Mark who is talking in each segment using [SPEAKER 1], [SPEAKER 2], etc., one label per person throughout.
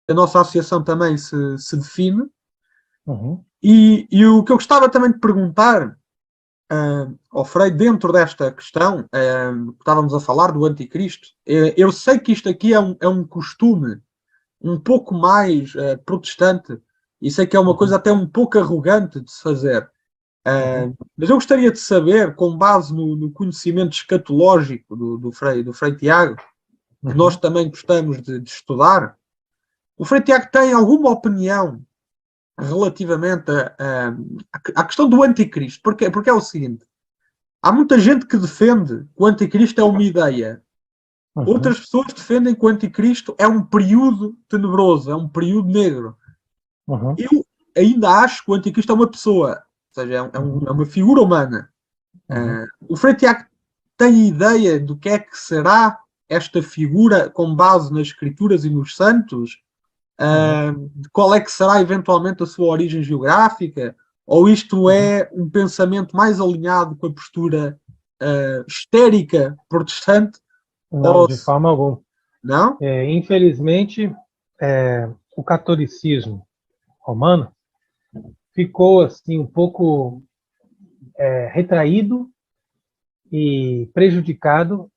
[SPEAKER 1] a nossa associação também se define.
[SPEAKER 2] Uhum.
[SPEAKER 1] E o que eu gostava também de perguntar ao Frei, dentro desta questão, estávamos a falar do anticristo, eu sei que isto aqui é um costume um pouco mais protestante, e sei que é uma coisa até um pouco arrogante de se fazer. Mas eu gostaria de saber, com base no conhecimento escatológico do Frei Tiago, que nós também gostamos de estudar, o Frei Tiago tem alguma opinião relativamente à questão do anticristo? Porque é o seguinte, há muita gente que defende que o anticristo é uma ideia. Outras pessoas defendem que o anticristo é um período tenebroso, é um período negro. Eu ainda acho que o anticristo é uma pessoa, ou seja, é uma figura humana. O Frei Tiago tem ideia do que é que será esta figura com base nas escrituras e nos santos? De qual é que será eventualmente a sua origem geográfica? Ou isto é um pensamento mais alinhado com a postura histérica protestante?
[SPEAKER 2] Não, de forma alguma.
[SPEAKER 1] Não?
[SPEAKER 2] Infelizmente, o catolicismo romano ficou assim um pouco retraído e prejudicado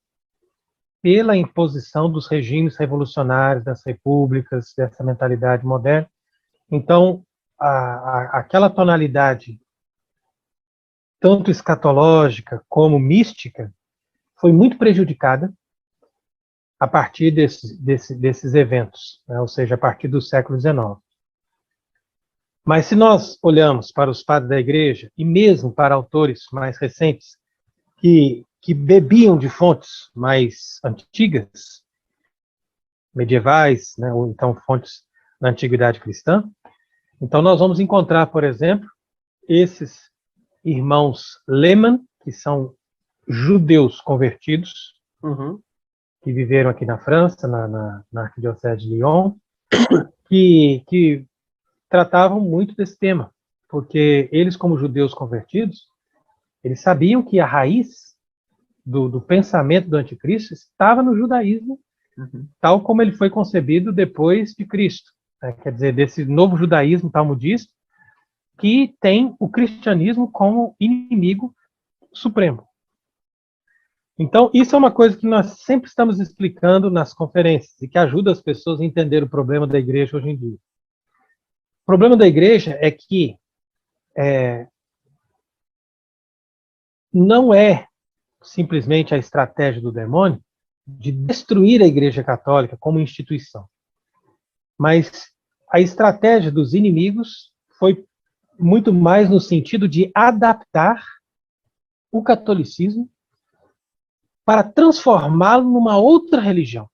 [SPEAKER 2] pela imposição dos regimes revolucionários, das repúblicas, dessa mentalidade moderna. Então, aquela tonalidade, tanto escatológica como mística, foi muito prejudicada a partir desses eventos, né? Ou seja, a partir do século XIX. Mas se nós olhamos para os padres da Igreja, e mesmo para autores mais recentes, que bebiam de fontes mais antigas, medievais, né, ou então fontes da antiguidade cristã, então nós vamos encontrar, por exemplo, esses irmãos Lehmann, que são judeus convertidos, que viveram aqui na França, na Arquidiocese de Lyon, que tratavam muito desse tema, porque eles, como judeus convertidos, eles sabiam que a raiz do pensamento do anticristo estava no judaísmo, tal como ele foi concebido depois de Cristo. Quer dizer, desse novo judaísmo talmudista, que tem o cristianismo como inimigo supremo. Então, isso é uma coisa que nós sempre estamos explicando nas conferências e que ajuda as pessoas a entender o problema da igreja hoje em dia. O problema da igreja é que não é simplesmente a estratégia do demônio de destruir a Igreja Católica como instituição, mas a estratégia dos inimigos foi muito mais no sentido de adaptar o catolicismo para transformá-lo numa outra religião.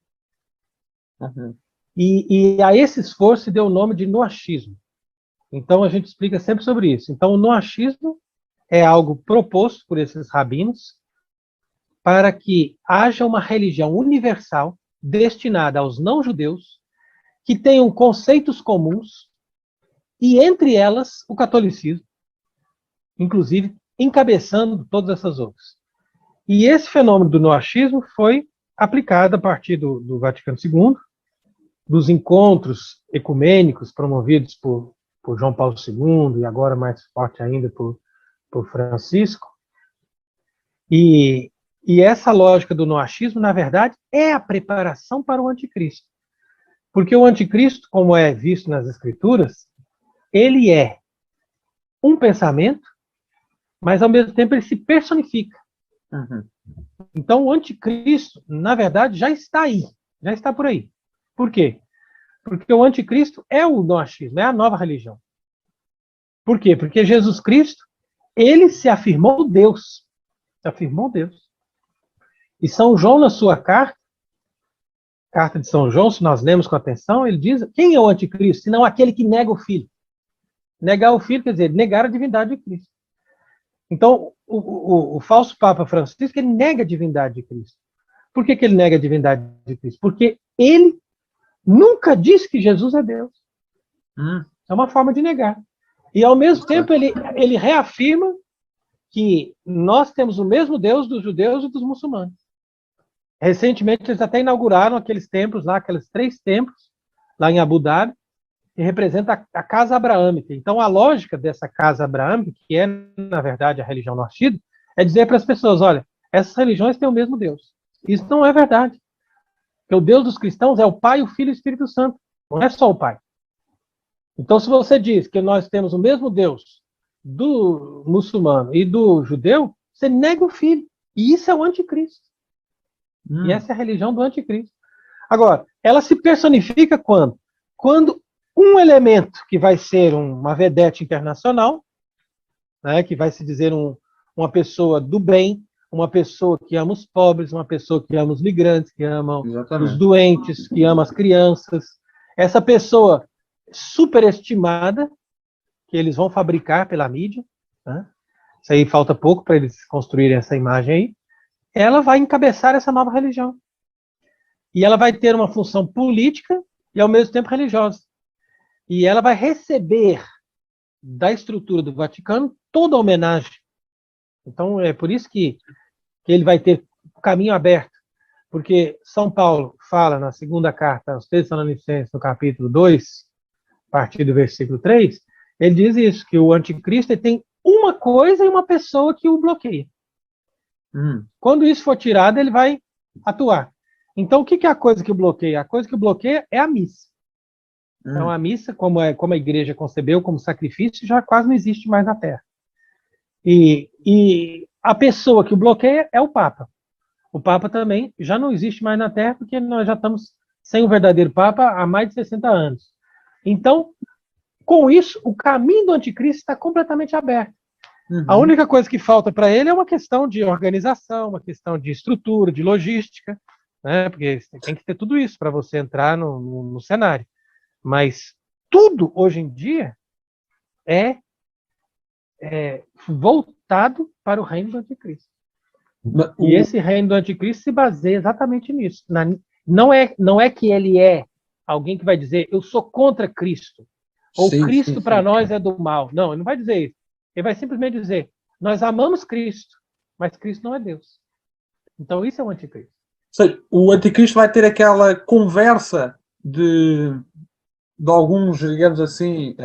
[SPEAKER 2] E a esse esforço se deu o nome de noachismo. Então a gente explica sempre sobre isso. Então o noachismo é algo proposto por esses rabinos para que haja uma religião universal destinada aos não-judeus que tenham conceitos comuns e, entre elas, o catolicismo, inclusive encabeçando todas essas outras. E esse fenômeno do noachismo foi aplicado a partir do Vaticano II, dos encontros ecumênicos promovidos por João Paulo II e agora mais forte ainda por Francisco. E essa lógica do noachismo, na verdade, é a preparação para o anticristo. Porque o anticristo, como é visto nas escrituras, ele é um pensamento, mas ao mesmo tempo ele se personifica. Então o anticristo, na verdade, já está aí, já está por aí. Por quê? Porque o anticristo é o noachismo, é a nova religião. Por quê? Porque Jesus Cristo, ele se afirmou Deus. Se afirmou Deus. E São João, na sua carta de São João, se nós lemos com atenção, ele diz, quem é o anticristo? Senão aquele que nega o Filho. Negar o Filho quer dizer negar a divindade de Cristo. Então, o falso Papa Francisco, ele nega a divindade de Cristo. Por que ele nega a divindade de Cristo? Porque ele nunca disse que Jesus é Deus. É uma forma de negar. E, ao mesmo tempo, ele reafirma que nós temos o mesmo Deus dos judeus e dos muçulmanos. Recentemente, eles até inauguraram aqueles templos lá, aqueles 3 templos, lá em Abu Dhabi, que representa a casa abraâmica. Então, a lógica dessa casa abraâmica, que é, na verdade, a religião noachida, é dizer para as pessoas, olha, essas religiões têm o mesmo Deus. Isso não é verdade. Porque o Deus dos cristãos é o Pai, o Filho e o Espírito Santo. Não é só o Pai. Então, se você diz que nós temos o mesmo Deus do muçulmano e do judeu, você nega o Filho. E isso é o anticristo. E essa é a religião do anticristo. Agora, ela se personifica quando? Quando um elemento que vai ser uma vedete internacional, né, que vai se dizer uma pessoa do bem, uma pessoa que ama os pobres, uma pessoa que ama os migrantes, que ama os doentes, que ama as crianças. Essa pessoa superestimada, que eles vão fabricar pela mídia, né? Isso aí falta pouco para eles construírem essa imagem aí, ela vai encabeçar essa nova religião. E ela vai ter uma função política e, ao mesmo tempo, religiosa. E ela vai receber da estrutura do Vaticano toda a homenagem. Então, é por isso que ele vai ter o caminho aberto. Porque São Paulo fala na segunda carta aos Tessalonicenses, no capítulo 2, a partir do versículo 3, ele diz isso, que o anticristo tem uma coisa e uma pessoa que o bloqueia. Quando isso for tirado, ele vai atuar. Então, o que é a coisa que o bloqueia? A coisa que o bloqueia é a missa. Então, a missa, como a igreja concebeu como sacrifício, já quase não existe mais na Terra. E a pessoa que o bloqueia é o Papa. O Papa também já não existe mais na Terra, porque nós já estamos sem o verdadeiro Papa há mais de 60 anos. Então, com isso, o caminho do anticristo está completamente aberto. A única coisa que falta para ele é uma questão de organização, uma questão de estrutura, de logística, né? Porque tem que ter tudo isso para você entrar no cenário. Mas tudo, hoje em dia, é voltado para o reino do anticristo. E esse reino do anticristo se baseia exatamente nisso. Não é que ele é alguém que vai dizer, eu sou contra Cristo, ou Cristo para nós é do mal. Não, ele não vai dizer isso. Ele vai simplesmente dizer, nós amamos Cristo, mas Cristo não é Deus. Então isso é o anticristo.
[SPEAKER 1] Ou seja, o anticristo vai ter aquela conversa de alguns, digamos assim,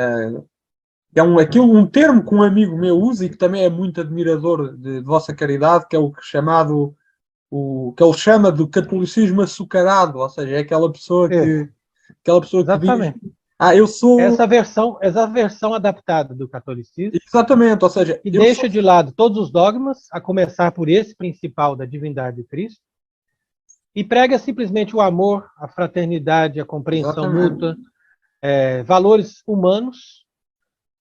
[SPEAKER 1] aqui um termo que um amigo meu usa e que também é muito admirador de vossa caridade, que é o chamado, que ele chama de catolicismo açucarado, ou seja, é aquela pessoa que
[SPEAKER 2] Exatamente.
[SPEAKER 1] diz, eu sou...
[SPEAKER 2] Essa versão adaptada do catolicismo.
[SPEAKER 1] Exatamente, ou seja...
[SPEAKER 2] E deixa de lado todos os dogmas, a começar por esse principal da divindade de Cristo, e prega simplesmente o amor, a fraternidade, a compreensão mútua, valores humanos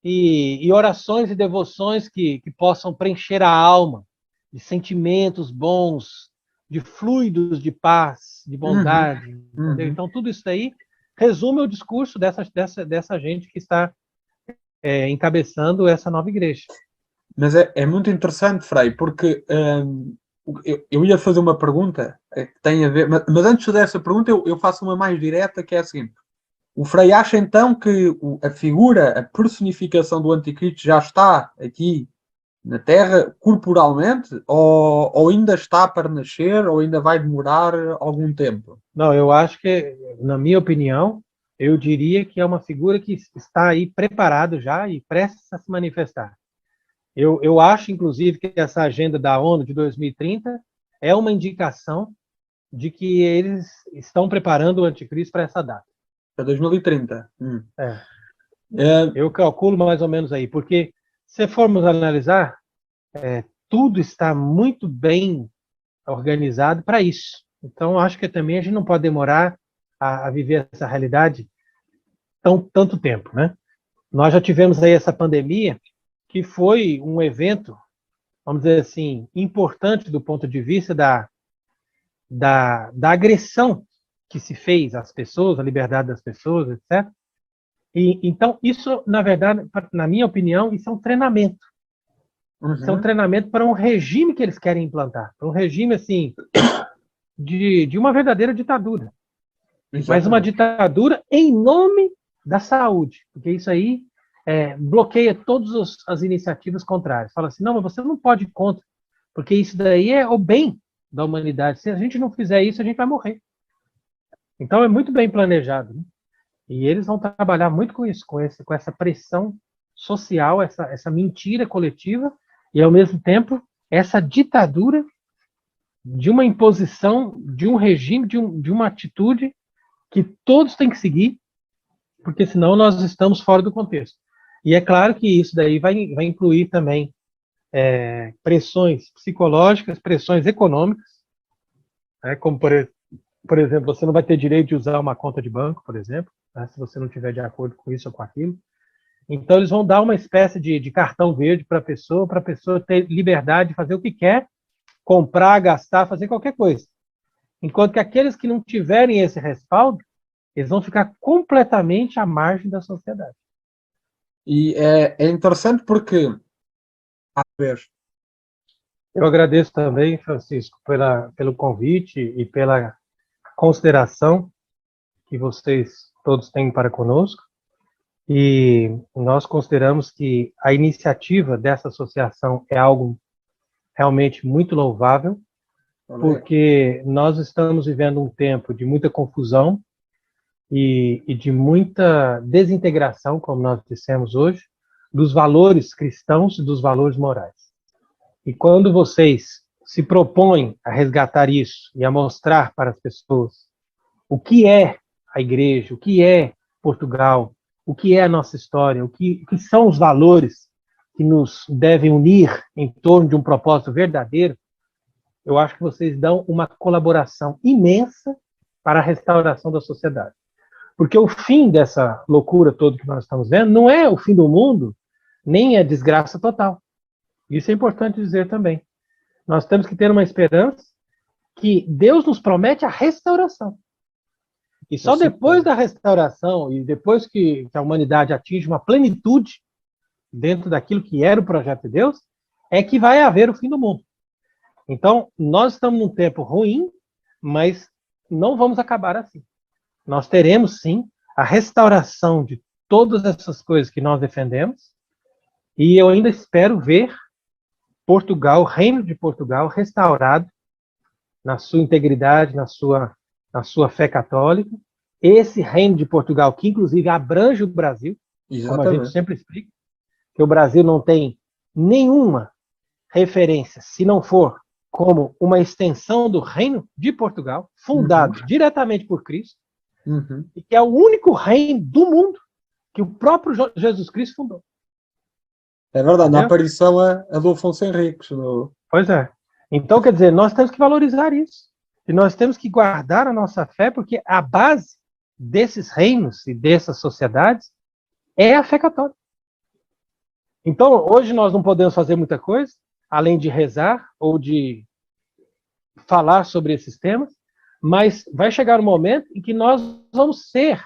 [SPEAKER 2] e orações e devoções que possam preencher a alma de sentimentos bons, de fluidos de paz, de bondade. Entendeu? Então, tudo isso aí resume o discurso dessa gente que está encabeçando essa nova igreja.
[SPEAKER 1] Mas é muito interessante, Frei, porque eu ia fazer uma pergunta que tem a ver, mas antes dessa pergunta eu faço uma mais direta, que é a seguinte. O Frei acha então que a figura, a personificação do anticristo já está aqui na Terra corporalmente, ou ainda está para nascer, ou ainda vai demorar algum tempo?
[SPEAKER 2] Não, eu acho que, na minha opinião, eu diria que é uma figura que está aí preparado já e prestes a se manifestar. Eu acho, inclusive, que essa agenda da ONU de 2030 é uma indicação de que eles estão preparando o anticristo para essa data.
[SPEAKER 1] Para 2030.
[SPEAKER 2] Eu calculo mais ou menos aí, porque se formos analisar, tudo está muito bem organizado para isso. Então, acho que também a gente não pode demorar a viver essa realidade tanto tempo, né? Nós já tivemos aí essa pandemia, que foi um evento, vamos dizer assim, importante do ponto de vista da agressão que se fez às pessoas, à liberdade das pessoas, etc. Então, isso, na verdade, na minha opinião, isso é um treinamento. Isso é um treinamento para um regime que eles querem implantar. Para um regime, assim, de uma verdadeira ditadura. Exatamente. Mas uma ditadura em nome da saúde. Porque isso aí bloqueia todas as iniciativas contrárias. Fala assim, não, mas você não pode ir contra, porque isso daí é o bem da humanidade. Se a gente não fizer isso, a gente vai morrer. Então é muito bem planejado. Né? E eles vão trabalhar muito com isso, com essa pressão social, essa mentira coletiva, e, ao mesmo tempo, essa ditadura de uma imposição, de um regime, de uma atitude que todos têm que seguir, porque senão nós estamos fora do contexto. E é claro que isso daí vai incluir também pressões psicológicas, pressões econômicas, né, como, por exemplo, você não vai ter direito de usar uma conta de banco, por exemplo, né, se você não tiver de acordo com isso ou com aquilo. Então, eles vão dar uma espécie de cartão verde para a pessoa ter liberdade de fazer o que quer, comprar, gastar, fazer qualquer coisa. Enquanto que aqueles que não tiverem esse respaldo, eles vão ficar completamente à margem da sociedade.
[SPEAKER 1] E é interessante porque,
[SPEAKER 2] eu agradeço também, Francisco, pelo convite e pela consideração que vocês todos têm para conosco. E nós consideramos que a iniciativa dessa associação é algo realmente muito louvável, porque nós estamos vivendo um tempo de muita confusão e de muita desintegração, como nós dissemos hoje, dos valores cristãos e dos valores morais. E quando vocês se propõem a resgatar isso e a mostrar para as pessoas o que é a igreja, o que é Portugal, o que é a nossa história, o que são os valores que nos devem unir em torno de um propósito verdadeiro, eu acho que vocês dão uma colaboração imensa para a restauração da sociedade. Porque o fim dessa loucura toda que nós estamos vendo não é o fim do mundo, nem é desgraça total. Isso é importante dizer também. Nós temos que ter uma esperança que Deus nos promete a restauração. E só depois da restauração, e depois que a humanidade atinge uma plenitude dentro daquilo que era o projeto de Deus, é que vai haver o fim do mundo. Então, nós estamos num tempo ruim, mas não vamos acabar assim. Nós teremos, sim, a restauração de todas essas coisas que nós defendemos, e eu ainda espero ver Portugal, o reino de Portugal, restaurado na sua integridade, na sua fé católica. Esse reino de Portugal, que inclusive abrange o Brasil, como a gente sempre explica, que o Brasil não tem nenhuma referência, se não for como uma extensão do reino de Portugal, fundado diretamente por Cristo, e que é o único reino do mundo que o próprio Jesus Cristo fundou.
[SPEAKER 1] É verdade, na aparição a do Afonso Henriques.
[SPEAKER 2] Pois é. Então, quer dizer, nós temos que valorizar isso. E nós temos que guardar a nossa fé, porque a base desses reinos e dessas sociedades é a fé católica. Então, hoje nós não podemos fazer muita coisa, além de rezar ou de falar sobre esses temas, mas vai chegar um momento em que nós vamos ser,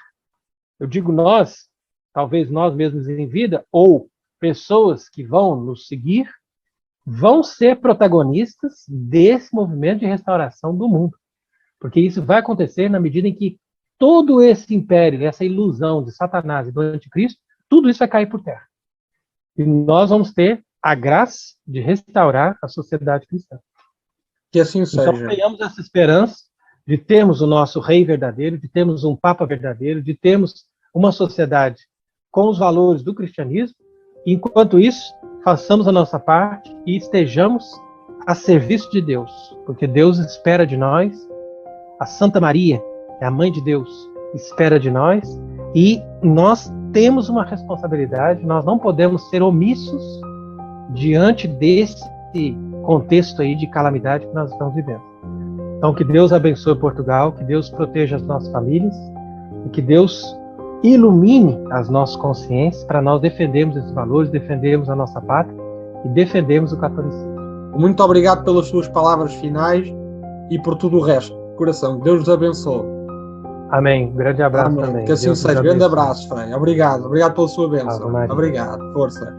[SPEAKER 2] eu digo nós, talvez nós mesmos em vida, ou pessoas que vão nos seguir, vão ser protagonistas desse movimento de restauração do mundo. Porque isso vai acontecer na medida em que todo esse império, essa ilusão de Satanás e do anticristo, tudo isso vai cair por terra. E nós vamos ter a graça de restaurar a sociedade cristã.
[SPEAKER 1] Que assim seja.
[SPEAKER 2] Então tenhamos essa esperança de termos o nosso rei verdadeiro, de termos um papa verdadeiro, de termos uma sociedade com os valores do cristianismo. Enquanto isso, façamos a nossa parte e estejamos a serviço de Deus, porque Deus espera de nós, a Santa Maria, é a Mãe de Deus, espera de nós, e nós temos uma responsabilidade, nós não podemos ser omissos diante desse contexto aí de calamidade que nós estamos vivendo. Então, que Deus abençoe Portugal, que Deus proteja as nossas famílias, e que Deus ilumine as nossas consciências para nós defendermos esses valores, defendermos a nossa pátria e defendermos o catolicismo.
[SPEAKER 1] Muito obrigado pelas suas palavras finais e por tudo o resto. Coração, Deus os abençoe.
[SPEAKER 2] Amém. Grande abraço.
[SPEAKER 1] Amém.
[SPEAKER 2] Também.
[SPEAKER 1] Que assim seja. Grande abraço, Frei. Obrigado. Obrigado pela sua bênção. Obrigado. Força.